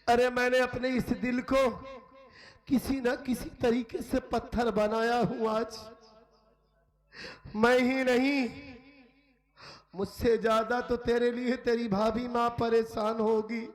अरे मैंने अपने इस दिल को किसी ना किसी तरीके से पत्थर बनाया हूं आज। मैं ही नहीं, मुझसे ज्यादा तो तेरे लिए तेरी भाभी मां परेशान होगी।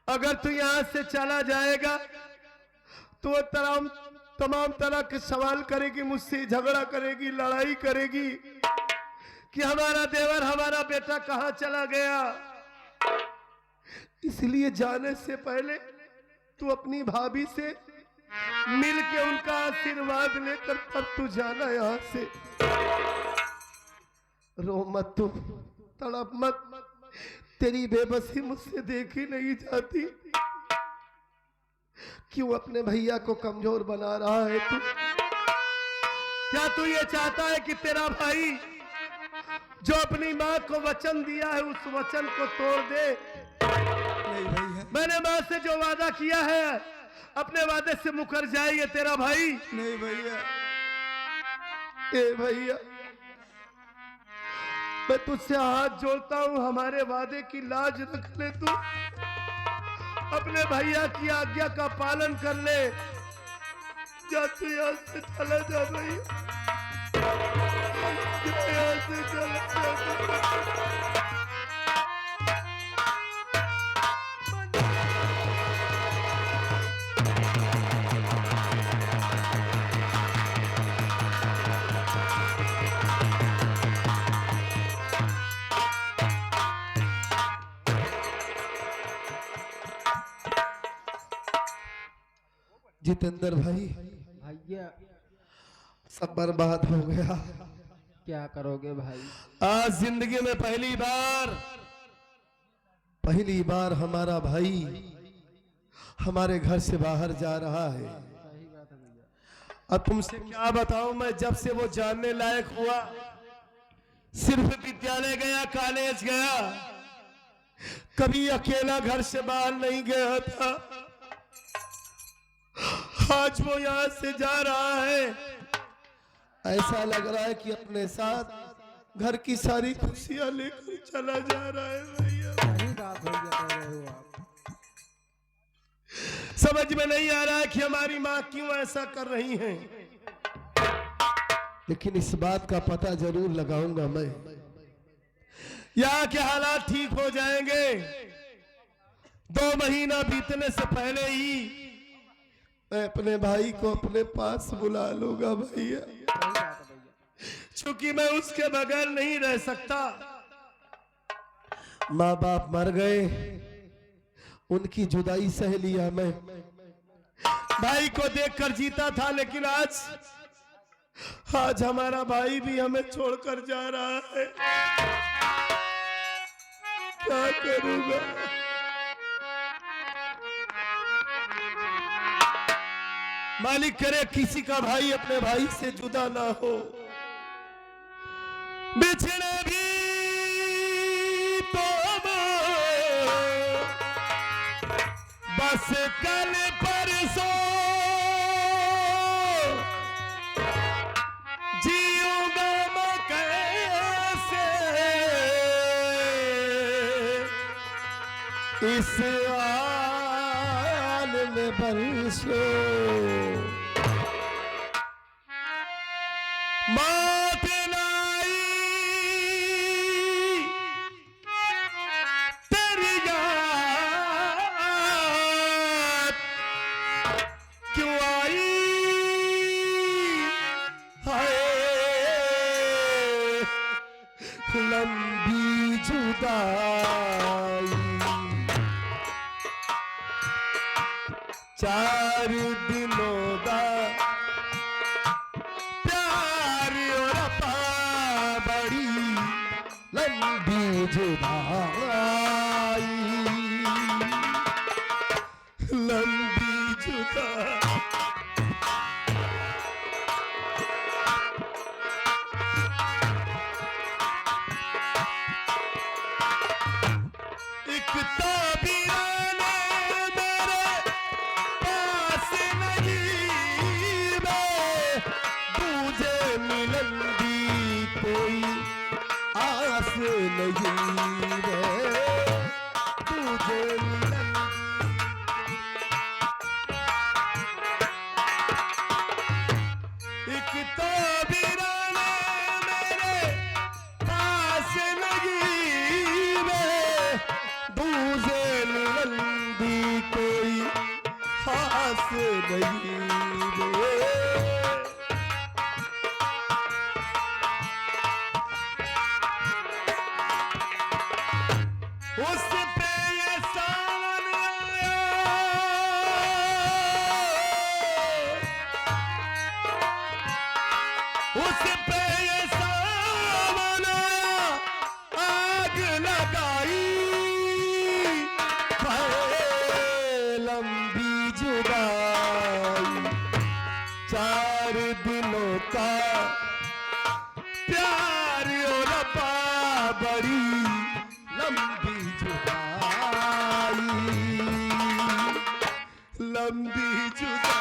अगर तू यहां से चला जाएगा तो वो तमाम तरह के सवाल करेगी, मुझसे झगड़ा करेगी, लड़ाई करेगी कि हमारा देवर, हमारा बेटा कहां चला गया। इसलिए जाने से पहले तू अपनी भाभी से मिल के उनका आशीर्वाद लेकर तब तू जाना यहां से। रो मत तू, तड़प मत, तेरी बेबसी मुझसे देखी नहीं जाती। क्यों अपने भैया को कमजोर बना रहा है तू? क्या तू ये चाहता है कि तेरा भाई जो अपनी मां को वचन दिया है उस वचन को तोड़ दे? नहीं भैया, मैंने मां से जो वादा किया है अपने वादे से मुकर जाए ये तेरा भाई? नहीं भैया। ए भैया, मैं तुझसे हाथ जोड़ता हूं, हमारे वादे की लाज रख ले। तू अपने भैया की आज्ञा का पालन कर ले। जा तू यहां से चला जा भैया, यहां से चला जा। जितेंद्र भाई, भैया सब बर्बाद हो गया। क्या करोगे भाई? आज जिंदगी में पहली बार हमारा भाई हमारे घर से बाहर जा रहा है। सही बात है भैया। अब तुमसे क्या बताऊं, मैं जब से वो जानने लायक हुआ, सिर्फ विद्यालय गया, कॉलेज गया, कभी अकेला घर से बाहर नहीं गया था। आज वो यहां से जा रहा है, ऐसा लग रहा है कि अपने साथ घर की सारी खुशियां लेकर चला जा रहा है। भैया सही बात भैया कह रहे हो आप। समझ में नहीं आ रहा है कि हमारी माँ क्यों ऐसा कर रही हैं, लेकिन इस बात का पता जरूर लगाऊंगा मैं। यहाँ के हालात ठीक हो जाएंगे। 2 महीना बीतने से पहले ही मैं अपने भाई को अपने पास बुला लूंगा भैया, सही बात है भैया। क्योंकि मैं उसके बगैर नहीं रह सकता। माँ बाप मर गए, उनकी जुदाई सह लिया मैं। भाई को देखकर जीता था, लेकिन आज हमारा भाई भी हमें छोड़कर जा रहा है। क्या करूंगा? मालिक करे किसी का भाई अपने भाई से जुदा ना हो। बिछड़े भी तो बस कल परसों जीऊंगा मैं कैसे इस आल में बरसों। मौत लाई तेरी याद क्यों आई हाय, लंबी जुदाई 4 दिनों दा लंबी जुदाई, लंबी जुदाई। एक ताबीराने मेरे पास नहीं, मैं तुझे मिलन दी कोई आस नहीं रे, तुझे मिलन मुझे लंदी कोई खास नहीं रे। उस पे ये सावन आया, उस पे ये सावन आया, आग लगाई है लंबी जुदाई। 4 दिनों का प्यार और रब्बा बड़ी लंबी जुदाई, लंबी जुदाई।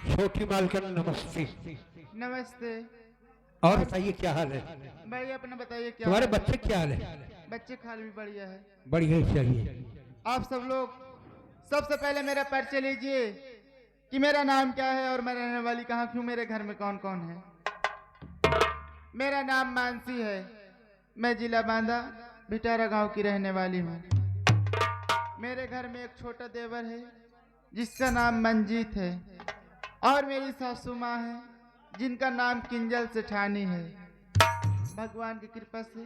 छोटी मालकन नमस्ते। नमस्ते। और बताइए क्या हाल है? भाई अपना बताइए क्या तुम्हारे हाल है? बच्चे क्या हाल है? बच्चे खाल भी बढ़िया है। बढ़िया ही चाहिए। आप सब लोग सबसे पहले मेरा परिचय लीजिए कि मेरा नाम क्या है और मैं रहने वाली कहाँ क्यों, मेरे घर में कौन कौन है। मेरा नाम मानसी है, मैं जिला बांदा भिटारा गांव की रहने वाली हूँ। मेरे घर में एक छोटा देवर है जिसका नाम मंजीत है और मेरी सासू माँ है जिनका नाम किंजल सेठानी है। भगवान की कृपा से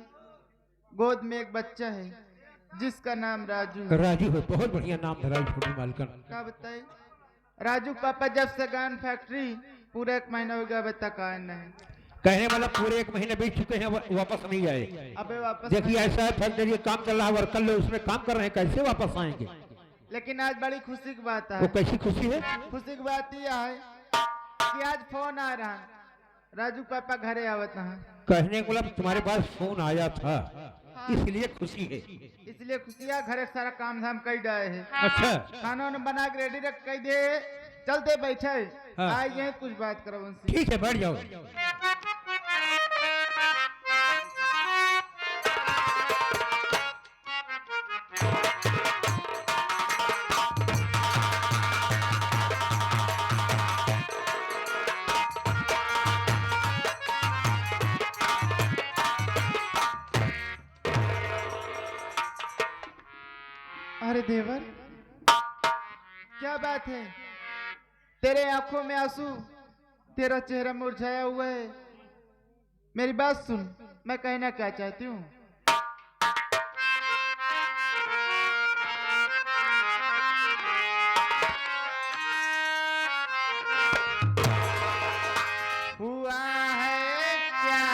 गोद में एक बच्चा है जिसका नाम राजू है। राजू है, बहुत बढ़िया नाम धरा छोटी मालकन। क्या बताइए राजू पापा जब से गान फैक्ट्री पूरा 1 महीना हो गया अभी तक आए नहीं। कहने वाला पूरे 1 महीने बीत चुके हैं, वापस नहीं आए। अबे वापस देखिए ऐसा है, फैक्ट्री काम चल रहा है, वर्कर लोग उसमें काम कर रहे हैं, कैसे वापस आएंगे? लेकिन आज बड़ी खुशी की बात है। वो कैसी खुशी है? खुशी की बात यह है कि आज फोन आ रहा है, राजू पापा घरे आवत हैं। कहने को मतलब तुम्हारे पास फोन आया था इसलिए खुशी है। इसलिए खुशियाँ घरे सारा काम धाम कर डाले है। अच्छा खाना वाना बना के रेडी रख कर दे, चलते बैठे हाँ। आइए कुछ बात करो उनसे। ठीक है, बैठ जाओ। अरे देवर क्या बात है, तेरे आंखों में आंसू, तेरा चेहरा मुरझाया हुआ है। मेरी बात सुन, मैं कहना क्या चाहती हूँ। हुआ है क्या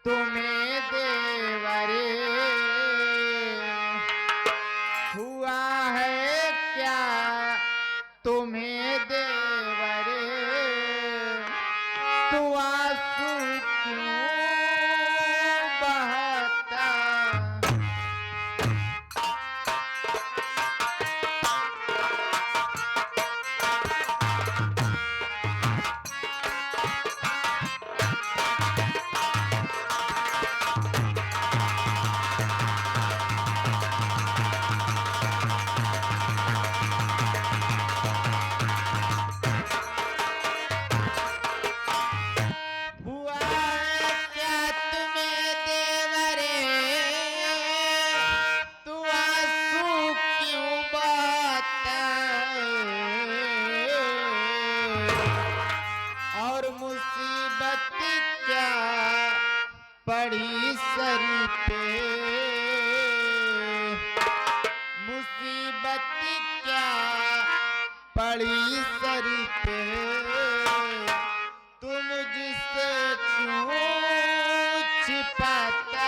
तुम्हें देवरे, हुआ है क्या तुम्हें देवरे, तू आंसू क्यों बहाता। हुआ है क्या तुम्हें देवरे, तू आंसू क्यों बहाता। और मुसीबत क्या पड़ी सर पे, मुसीबत क्या पड़ी सर पे, तुम मुझसे क्यों छिपाता।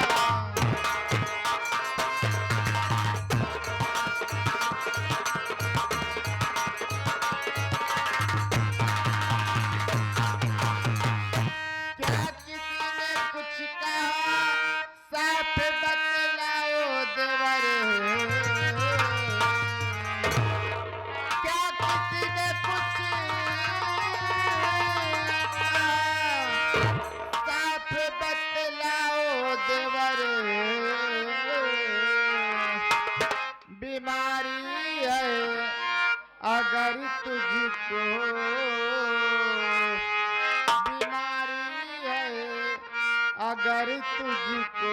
क्या किसी ने कुछ कहा, साफ बतलाओ देवर। क्या किसी ने कुछ मगर तुझको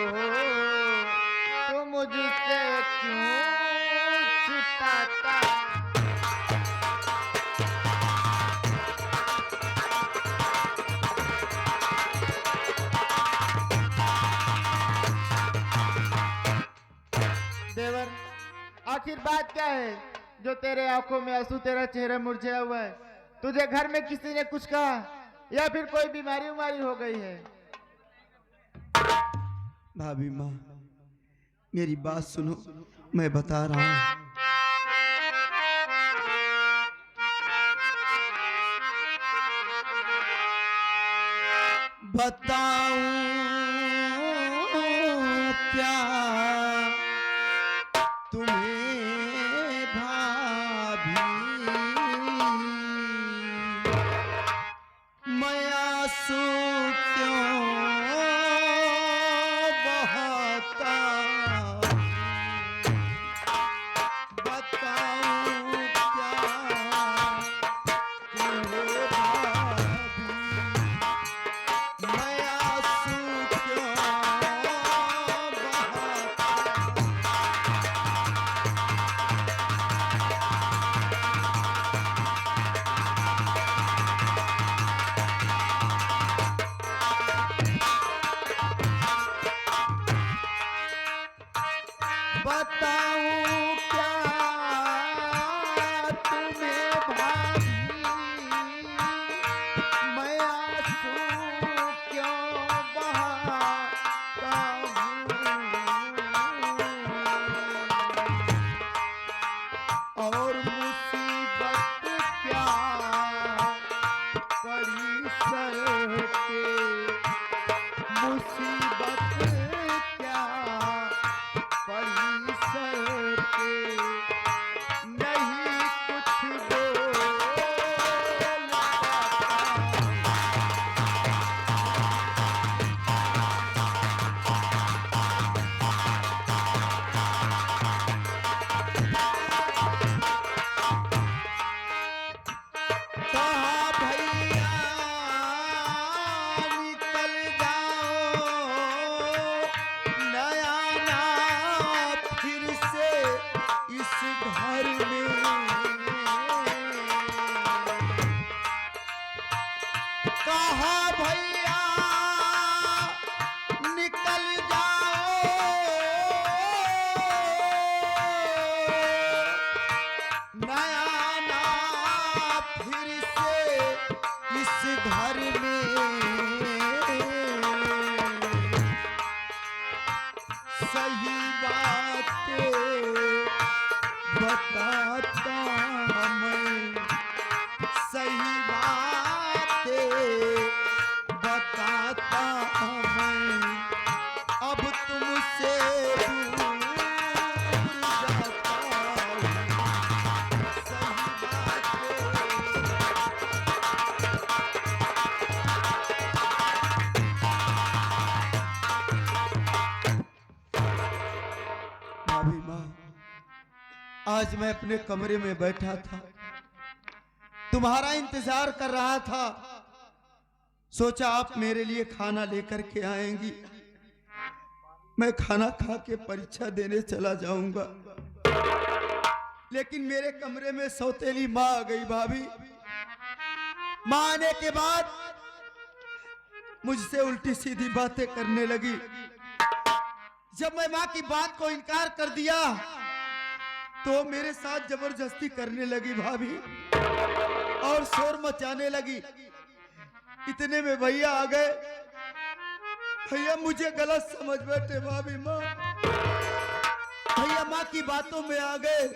तू मुझसे क्यों छिपाता। देवर, आखिर बात क्या है जो तेरे आंखों में आंसू, तेरा चेहरा मुरझाया हुआ है? तुझे घर में किसी ने कुछ कहा या फिर कोई बीमारी उमारी हो गई है? भाभी माँ, मेरी बात सुनो, मैं बता रहा हूँ। बताऊं क्या तुम्हें भाभी, मैं आंसू क्यों बहाता हूं? बताऊं क्या तुम्हें भाभी, मैं आंसू क्यों बहाता। बताऊं क्या तुम्हें भाभी, मैं आंसू क्यों बहाता हूँ? और मुसीबत क्या पड़ी सर पे, मुसीबत क्या पड़ी सर पे, नहीं कुछ बोल पाता। कहा भैया निकल जाओ, नया ना फिर से इस घर में। कहा भैया निकल जाओ, नया ना फिर से इस घर में। सही बातें बताता मैं, सही बातें बताता मैं, अब तुमसे दूर जाता हूँ। सही बातें भाभी माँ, आज मैं अपने कमरे में बैठा था, तुम्हारा इंतजार कर रहा था। सोचा आप मेरे लिए खाना लेकर के आएंगी, मैं खाना खा के परीक्षा देने चला जाऊंगा। लेकिन मेरे कमरे में सौतेली माँ आ गई। भाभी माँ आने के बाद मुझसे उल्टी सीधी बातें करने लगी। जब मैं माँ की बात को इनकार कर दिया तो मेरे साथ जबरदस्ती करने लगी भाभी, और शोर मचाने लगी। इतने में भैया आ गए। भैया मुझे गलत समझ बैठे भाभी माँ, भैया माँ की बातों में आ गए।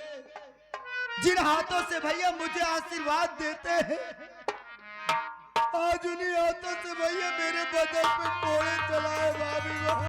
जिन हाथों से भैया मुझे आशीर्वाद देते हैं, आज उन्हीं हाथों से भैया मेरे बदन पे